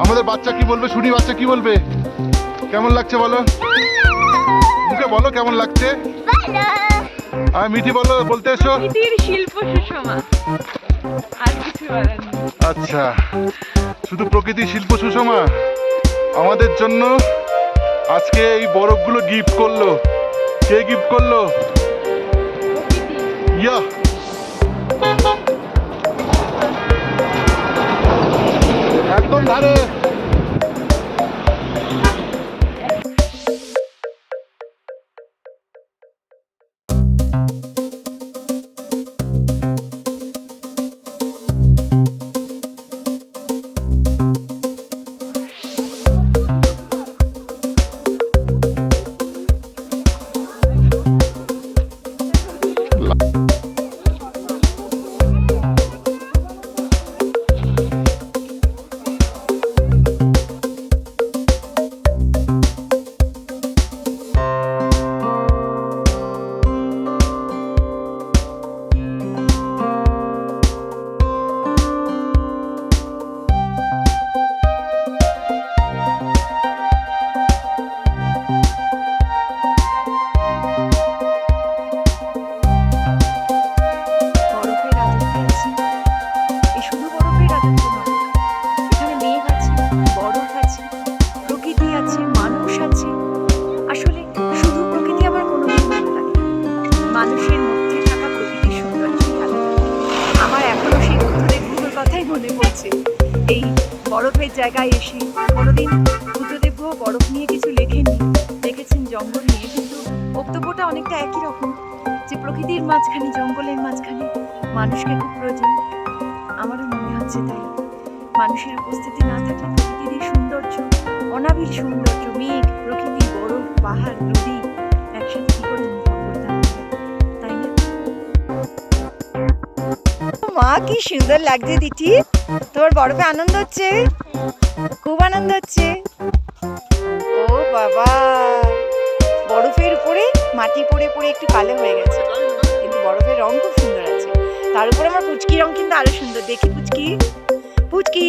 Speaker 2: আমাদের বাচ্চা কি বলবে শুনি, বাচ্চা কি বলবে? কেমন লাগছে বলো, মুখে বলো কেমন লাগছে। আর মিঠি বলো, বলতে এসো।
Speaker 1: মিঠির শিল্প সুষমা, আর কিছু বলার নেই।
Speaker 2: আচ্ছা, শুধু প্রকৃতি শিল্প সুষমা আমাদের জন্য আজকে এই বরফগুলো গিফট করলো। কে গিফট করলো? ইয়া ধারে।
Speaker 4: বরফের রাজত্ব আছে। এই শুধু বরফের রাজত্ব নয়, এখানে মেঘ আছে, বরফ আছে, প্রকৃতি আছে, মানুষ আছে। আসলে শুধু প্রকৃতি আমার কোনোদিন ভালো লাগে না। মানুষের মধ্যে থাকা প্রকৃতির সৌন্দর্যই ভালো লাগে। আমার এখনো সেই বুদ্ধদেবগুলোর কথাই মনে পড়ছে। এই বরফের জায়গায় এসে কোনোদিন বুদ্ধদেব বরফ নিয়ে কিছু লেখেননি, লিখেছেন জঙ্গল নিয়ে, কিন্তু বক্তব্যটা অনেকটা একই রকম, যে প্রকৃতির মাঝখানে, জঙ্গলের মাঝখানে মানুষকে খুব প্রয়োজন। আমারও মনে হচ্ছে তাই। মানুষের উপস্থিতি না থাকলে প্রকৃতির এই সৌন্দর্য, অনাবিল সৌন্দর্য, মেঘ, প্রকৃতি, বরফ, পাহাড়, নদী একসাথে কি করে অনুভব করতাম, তাই না? মা, কি সুন্দর লাগছে দিদি। তোর বরফে আনন্দ হচ্ছে? খুব আনন্দ হচ্ছে। ও বাবা, বরফের উপরে মাটি পড়ে পড়ে একটু কালো হয়ে গেছে, কিন্তু বরফের রং খুব সুন্দর আছে। তার উপরে আমার পুচকি রং কিন্তু আরো সুন্দর। দেখি পুচকি, পুচকি,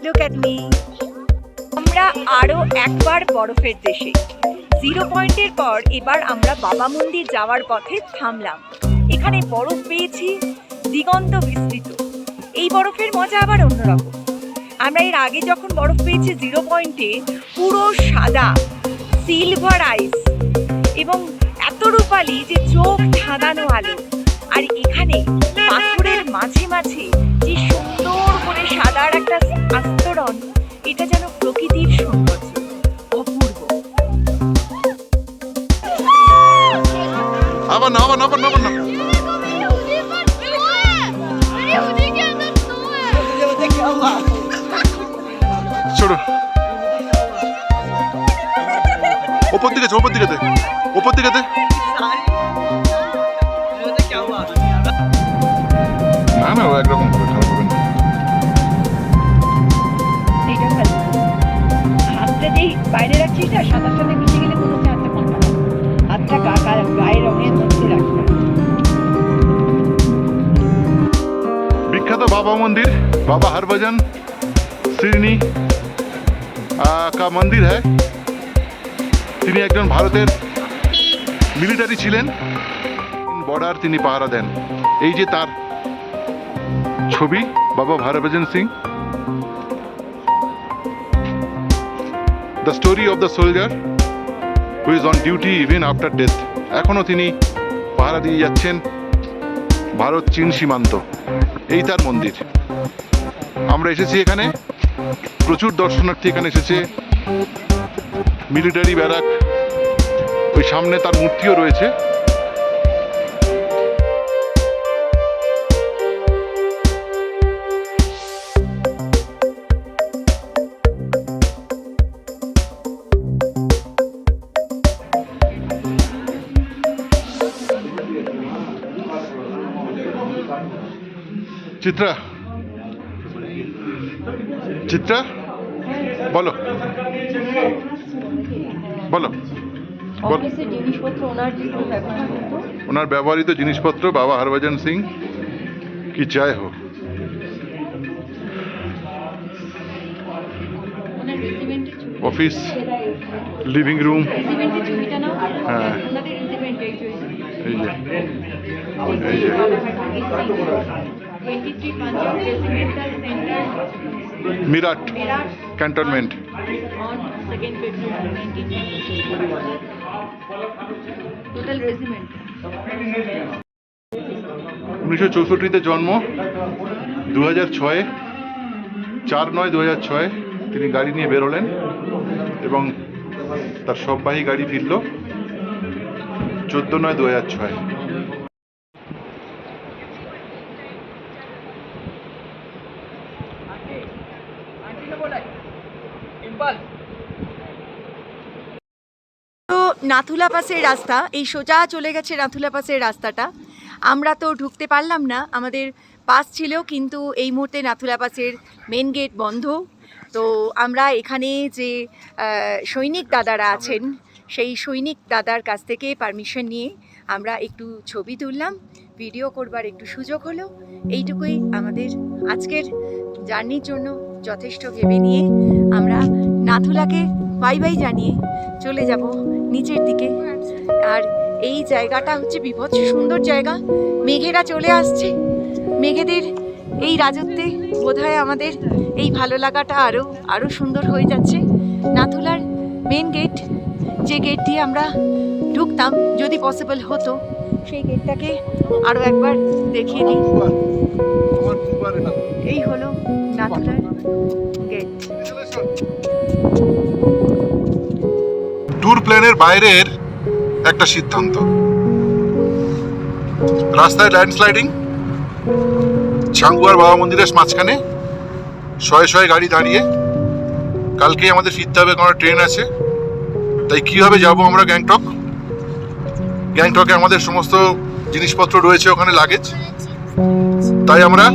Speaker 4: লুক অ্যাট মি। আমরা আরো একবার বরফের দেশে। 0 পয়েন্টের পর এবার আমরা বাবা মন্দির যাওয়ার পথে থামলাম। এখানে বরফ পেয়েছি দিগন্ত বিস্তৃত। এই বরফের মজা আবার অন্যরকম। আমরা এর আগে যখন বরফ পেয়েছি 0 পয়েন্টে, পুরো সাদা সিলভার আইস এবং এত রূপালি যে চোখ ধাঁধানো আলো। আর এখানে পাথরের মাঝে মাঝে যে সুন্দর করে সাদার একটা আস্তরণ, এটা যেন প্রকৃতির সৌন্দর্য, অপূর্ব।
Speaker 2: আবার না, আবার না, আবার না, আবার না। ছোড়ো, ওপর দিকে ওপর দিকে দে, ওপর দিকে দে। না না, ও একরকম করে খারাপ হবে না।
Speaker 4: এটা ভালো। হাতটা যেই বাইরে রাখছিস না, সাঁতার সাথে মিশে গেলে কোনো হাতটা পাকা হয়। হাতটা গায়ে রঙের মধ্যে রাখতে হবে।
Speaker 2: বিখ্যাত বাবা মন্দির, बाबा हरभजन सिरनी का मंदिर है। তিনি একজন ভারতের মিলিটারি ছিলেন, বর্ডার তিনি পাহারা দেন। এই যে তার ছবি, বাবা Harbhajan Singh, the story of the soldier who is on duty even after death. এখনও তিনি পাহারা দিয়ে যাচ্ছেন ভারত চীন সীমান্ত। এই তার মন্দির। আমরা এসেছি এখানে, প্রচুর দর্শনার্থী এখানে এসেছে। মিলিটারি ব্যারাক, ওই সামনে তার মূর্তিও রয়েছে। চিত্রা, চিত্রা বলো বলো।
Speaker 4: অফিসের জিনিসপত্র
Speaker 2: ওনার ব্যবহৃত জিনিসপত্র, বাবা হরভজন সিং কি জয় হোক। অফিস, লিভিং রুম, হ্যাঁ এই যে এই যে মিরাট ক্যান্টনমেন্ট। 1964-তে জন্ম, 2006 4/9/2006 তিনি গাড়ি নিয়ে বেরোলেন এবং তার সববাহী গাড়ি ফিরল 14/9/2006।
Speaker 4: তো নাথুলা পাসের রাস্তা, এই সোজা চলে গেছে নাথুলা পাসের রাস্তাটা। আমরা তো ঢুকতে পারলাম না, আমাদের পাস ছিল, কিন্তু এই মুহূর্তে নাথুলা পাসের মেন গেট বন্ধ। তো আমরা এখানে যে সৈনিক দাদারা আছেন, সেই সৈনিক দাদার কাছ থেকে পারমিশন নিয়ে আমরা একটু ছবি তুললাম, ভিডিও করবার একটু সুযোগ হলো। এইটুকুই আমাদের আজকের জার্নির জন্য যথেষ্ট ভেবে নিয়ে আমরা নাথুলাকে বাই বাই জানিয়ে চলে যাব নিচের দিকে। আর এই জায়গাটা হচ্ছে বিভৎস সুন্দর জায়গা, মেঘেরা চলে আসছে, মেঘেদের এই রাজত্বে বোধহয় আমাদের এই ভালো লাগাটা আরও সুন্দর হয়ে যাচ্ছে। নাথুলার মেন গেট, যে গেট দিয়ে আমরা ঢুকতাম যদি পসিবল হতো, সেই গেটটাকে আরও একবার দেখিয়ে দিই। এই হলো নাথুলার গেট।
Speaker 2: ট্যুর প্ল্যানের বাইরের একটা সিদ্ধান্ত, রাস্তায় ল্যান্ডস্লাইডিং, ছাঙ্গুয়ার বাবা মন্দিরের মাঝখানে শয়ে শয়ে গাড়ি দাঁড়িয়ে। কালকে আমাদের ফিরতে হবে, কারণ ট্রেন আছে। তাই কিভাবে যাব আমরা গ্যাংটকে আমাদের সমস্ত জিনিসপত্র রয়েছে ওখানে, লাগেজ। তাই আমরা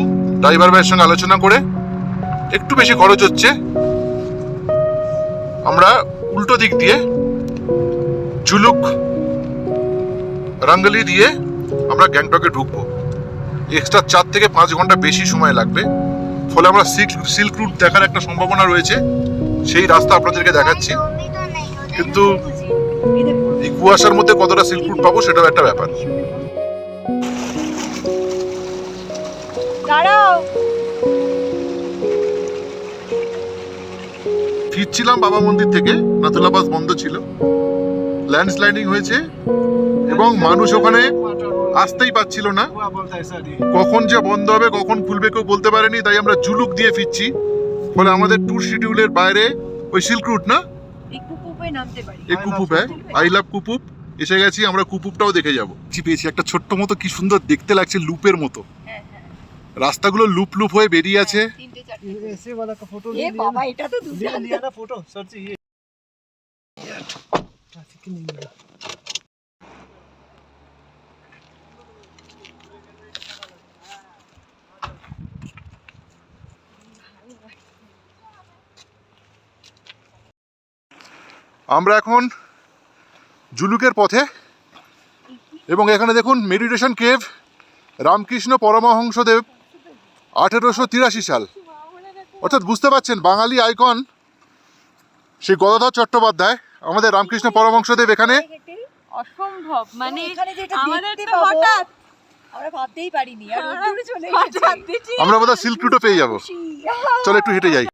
Speaker 2: ড্রাইভার ভাইয়ের সঙ্গে আলোচনা করে, একটু বেশি খরচ হচ্ছে, আমরা উল্টো দিক দিয়ে জুলুক রাঙ্গালি দিয়ে আমরা গ্যাংটকে ঢুকবো। এক্সট্রা 4 থেকে 5 ঘন্টা বেশি সময় লাগবে। ফলে আমরা সিল্ক রুট দেখার একটা সম্ভাবনা রয়েছে, সেই রাস্তা আপনাদেরকে দেখাচ্ছি। কিন্তু এই কুয়াশার মধ্যে কতটা সিল্ক রুট পাবো সেটাও একটা ব্যাপার। ফিরছিলাম বাবা মন্দির থেকে, নাথুলা পাস বন্ধ ছিল, ল্যান্ডস্লাইডিং হয়েছে এবং মানুষ ওখানে আসতেই পাচ্ছিল না। কখন যে বন্ধ হবে, কখন খুলবে কেউ বলতে পারেনি। তাই আমরা জুলুক দিয়ে ফিরছি, ফলে আমাদের ট্যুর শিডিউলের বাইরে ওই সিল্ক রুট না, এই কুপুপ, আই লাভ কুপুপ এসে গেছি। আমরা কুপুপটাও দেখে যাবো। পেয়েছি একটা ছোট্ট মতো, কি সুন্দর দেখতে লাগছে, লুপের মতো। রাস্তাগুলো লুপ লুপ হয়ে বেরিয়ে আছে। আমরা এখন জুলুকের পথে, এবং এখানে দেখুন মেডিটেশন কেভ, রামকৃষ্ণ পরমহংসদেব 1883 সাল। অর্থাৎ বুঝতে পারছেন, বাঙালি আইকন সেই গদাধর চট্টোপাধ্যায়, আমাদের রামকৃষ্ণ পরমহংসদেব এখানে।
Speaker 1: অসম্ভব, মানে
Speaker 4: আমাদের তো হঠাৎ আমরা ভাবতেই পারিনি, আর ওখানে চলে এসেছি।
Speaker 2: আমরা বোধহয় সিল্ক রুটও পেয়ে যাবো। চলো একটু হেঁটে যাই।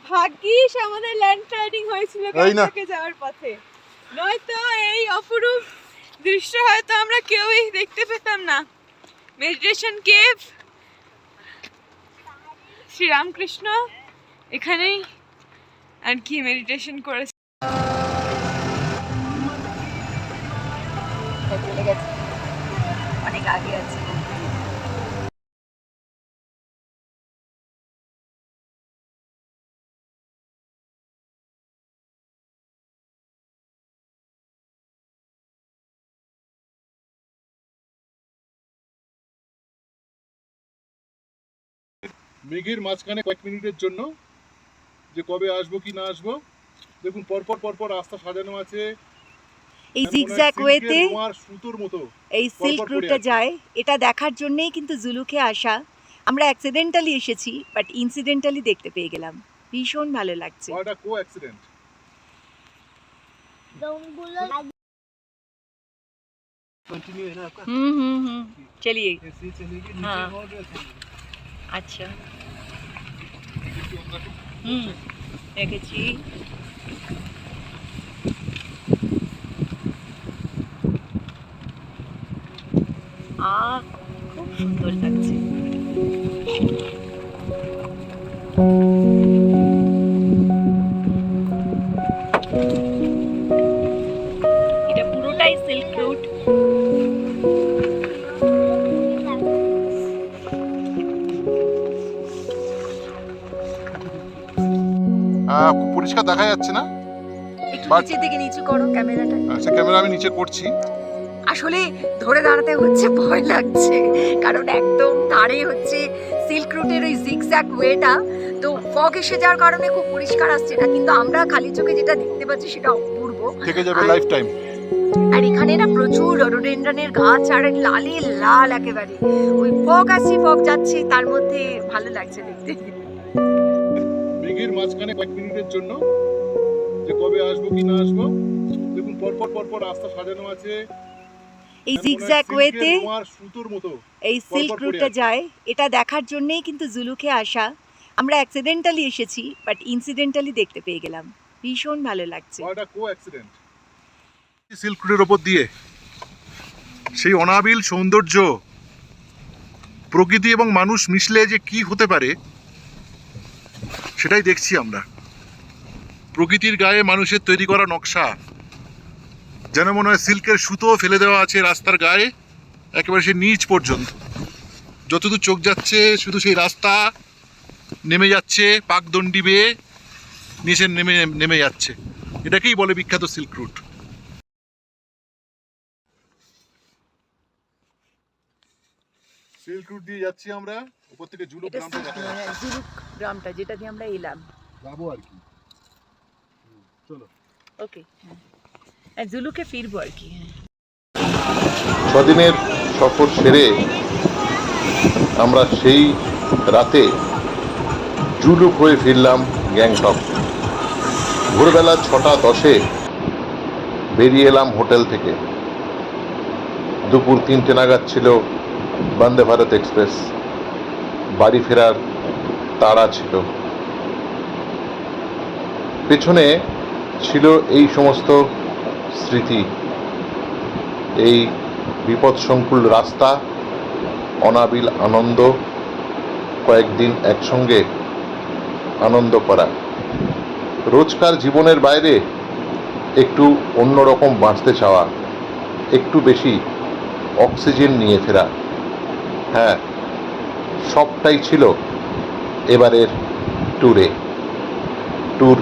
Speaker 1: ভাগ্যিস আমাদের ল্যান্ডস্লাইডিং হয়েছিল গ্যাংটকে যাওয়ার পথে, নয়তো এই অপরূপ দৃশ্য হয়তো আমরা কেউই দেখতে পেতাম না। মেডিটেশন কেভ, শ্রীরামকৃষ্ণ এখানেই আর কি মেডিটেশন করেছে।
Speaker 4: চলে গেছে, অনেক আগে আছে।
Speaker 2: মেঘের মাঝখানে কয়েক মিনিটের জন্য যে কবে আসবো কি না আসবো, দেখুন পরপর রাস্তা সাজানো আছে।
Speaker 4: এই জিগজ্যাগ ওয়েতে
Speaker 2: সুতোর মতো
Speaker 4: এই সিল্ক রুটটা যায়, এটা দেখার জন্যই কিন্তু জুলুকে আসা। আমরা অ্যাক্সিডেন্টালি এসেছি, বাট ইনসিডেন্টালি দেখতে পেয়ে গেলাম, ভীষণ ভালো লাগছে।
Speaker 2: এটা কো অ্যাক্সিডেন্ট।
Speaker 5: कंटिन्यू है ना आपका?
Speaker 4: चलिए।
Speaker 5: ऐसे ही चलेगी नीचे
Speaker 4: हाँ।
Speaker 5: और चलेगी।
Speaker 4: আচ্ছা, দেখেছি। খুব সুন্দর লাগছে।
Speaker 2: পরিষ্কার দেখা যাচ্ছে না,
Speaker 4: একটু
Speaker 2: But-
Speaker 4: নিচের দিকে নিচু করো ক্যামেরাটা।
Speaker 2: সে ক্যামেরা আমি নিচে করছি।
Speaker 4: আসলে ধরে দাঁড়াতে হচ্ছে, ভয় লাগছে, কারণ একদম ধারে হচ্ছে সিল্ক রুটের ওই জিগজ্যাগ ওয়েটা, তো ফগ এসে যাওয়ার কারণে খুব পরিষ্কার আসছে না, কিন্তু আমরা খালি চোখে যেটা দেখতে পাচ্ছি সেটা অপূর্ব।
Speaker 2: থেকে যাবে
Speaker 4: আর-
Speaker 2: লাইফ টাইম।
Speaker 4: আর এখানে না প্রচুর রডোডেন্ড্রনের গাছ, আর লালে লাল একেবারে, ওই ফগ আসছে ফগ যাচ্ছে, তার মধ্যে ভালো লাগছে দেখতে।
Speaker 2: মেঘের মাঝখানে কয়েক মিনিটের জন্য যে কবে আসবো কি না আসবো, দেখুন পরপর পরপর রাস্তা সাজানো আছে।
Speaker 4: এই জিগজ্যাগ ওয়েতে
Speaker 2: সুতোর মতো
Speaker 4: এই সিল্ক রুটটা যায়, এটা দেখার জন্যই কিন্তু জুলুকে আসা। আমরা অ্যাক্সিডেন্টালি এসেছি, বাট ইনসিডেন্টালি দেখতে পেয়ে গেলাম, ভীষণ ভালো লাগছে।
Speaker 2: এটা কো অ্যাক্সিডেন্ট। সিল্ক রুটের ওপর দিয়ে সেই অনাবিল সৌন্দর্য, প্রকৃতি এবং মানুষ মিশলে যে কি হতে পারে সেটাই দেখছি আমরা। প্রকৃতির গায়ে মানুষের তৈরি করা নকশা, যেন মনে হয় সিল্কের সুতো ফেলে দেওয়া আছে রাস্তার গায়ে, একেবারে সেই নিচ পর্যন্ত। যতদূর চোখ যাচ্ছে শুধু সেই রাস্তা নেমে যাচ্ছে, পাকদণ্ডি বেয়ে নিচে নেমে যাচ্ছে। এটাকেই বলে বিখ্যাত সিল্ক রুট। সিল্ক রুট দিয়ে যাচ্ছি আমরা, উপর থেকে জুলুক
Speaker 4: এটা
Speaker 2: গ্রামটা দেখা যাচ্ছে।
Speaker 4: জুলুক গ্রামটা, যেটা দিয়ে আমরা এলাম।
Speaker 2: যাবো আর কি, চলো।
Speaker 4: ওকে, আর জুলুকে ফিরবো আর কি।
Speaker 2: ছদিনের সফর সেরে আমরা সেই রাতে জুলুক হয়ে ফিরলাম গ্যাংটক। ভোরবেলা 6:10 বেরিয়ে এলাম হোটেল থেকে। দুপুর 3টে নাগাদ ছিল বন্দে ভারত এক্সপ্রেস। বাড়ি ফেরার তাড়া ছিল। পেছনে ছিল এই সমস্ত স্মৃতি, এই বিপদসংকুল রাস্তা, অনাবিল আনন্দ, কয়েকদিন একসঙ্গে আনন্দ করা, রোজকার জীবনের বাইরে একটু অন্যরকম বাঁচতে চাওয়া, একটু বেশি অক্সিজেন নিয়ে ফেরা। হ্যাঁ, সবটাই ছিল এবারের ট্যুরে। ট্যুর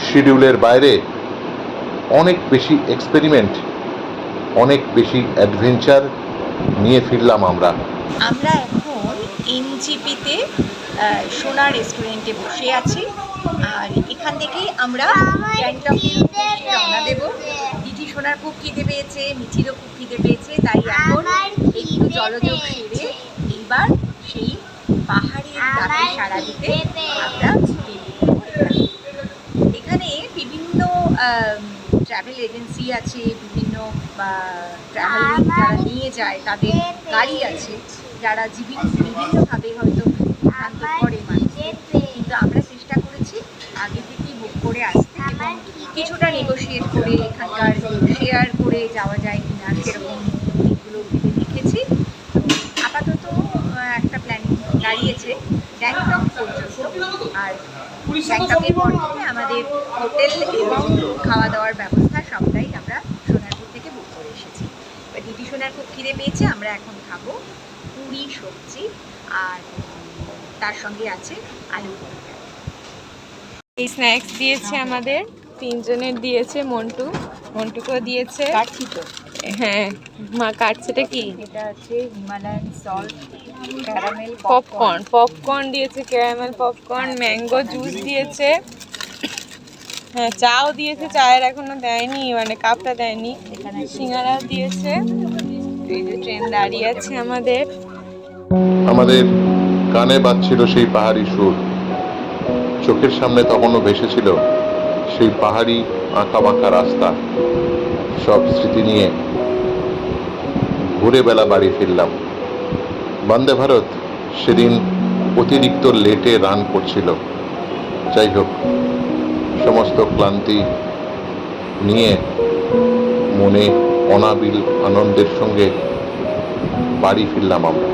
Speaker 2: শিডিউলের বাইরে অনেক বেশি এক্সপেরিমেন্ট, অনেক বেশি অ্যাডভেঞ্চার নিয়ে ফিরলাম আমরা।
Speaker 4: আমরা এখন এনজিপিতে সোনা রেস্টুরেন্টে বসে আছি, আর এখান থেকেই আমরা গ্যাংটকের উদ্দেশ্যে রওনা দেব। দিদি সোনার খুব খিদে পেয়েছে, মিঠিরও খুব খিদে পেয়েছে, তাই এখন একটু জলযোগ সেরে এইবার সেই পাহাড়ের ডাকে সাড়া দিতে আমরা এখানে বিভিন্ন ট্রাভেল এজেন্সি আছে, বিভিন্ন ট্রাভেল যারা নিয়ে যায় তাদের গাড়ি আছে, যারা বিভিন্নভাবে হয়তো সিদ্ধান্ত করে মানুষকে, কিন্তু আমরা চেষ্টা করেছি আগে থেকেই বুক করে আসতে এবং কিছুটা নেগোশিয়েট করে এখানকার শেয়ার করে যাওয়া যায় কিনা সেরকম দিকগুলো ভেবে দেখেছি। আপাতত একটা প্ল্যানিং দাঁড়িয়েছে গ্যাংটক পর্যন্ত, আর গ্যাংটকের পর থেকে আমাদের হোটেল এবং খাওয়া দাওয়ার ব্যবস্থা সবটাই আমরা সোনারপুর থেকে বুক করে এসেছি। এবার দিদি সোনার খুব খিদে পেয়েছে, আমরা এখন খাবো পুরি সবজি, আর তার সঙ্গে আছে আলু ভর্তা।
Speaker 1: এই স্ন্যাক্স দিয়েছে আমাদের, 3 জনের দিয়েছে, মন্টুকেও দিয়েছে।
Speaker 4: কাটছি তো,
Speaker 1: হ্যাঁ মা কাটছেটা কি?
Speaker 4: এটা আছে হিমালয়ান সল্ট ক্যারামেল
Speaker 1: পপকর্ন দিয়েছে, ক্যারামেল পপকর্ন, ম্যাঙ্গো জুস দিয়েছে, হ্যাঁ চাও দিয়েছে, চায়ের এখনো দেয়নি, মানে কাপটা দেয়নি, সিঙ্গারা দিয়েছে। এই যে ট্রেন দাঁড়িয়ে আছে আমাদের
Speaker 2: কানে বাজছিল সেই পাহাড়ি সুর, চোখের সামনে তখনও ভেসেছিল সেই পাহাড়ি আঁকা বাঁকা রাস্তা। সব স্মৃতি নিয়ে ঘুরে বেলা বাড়ি ফিরলাম। বন্দে ভারত সেদিন অতিরিক্ত লেটে রান করছিল। যাই হোক, সমস্ত ক্লান্তি নিয়ে মনে অনাবিল আনন্দের সঙ্গে বাড়ি ফিরলাম আমরা।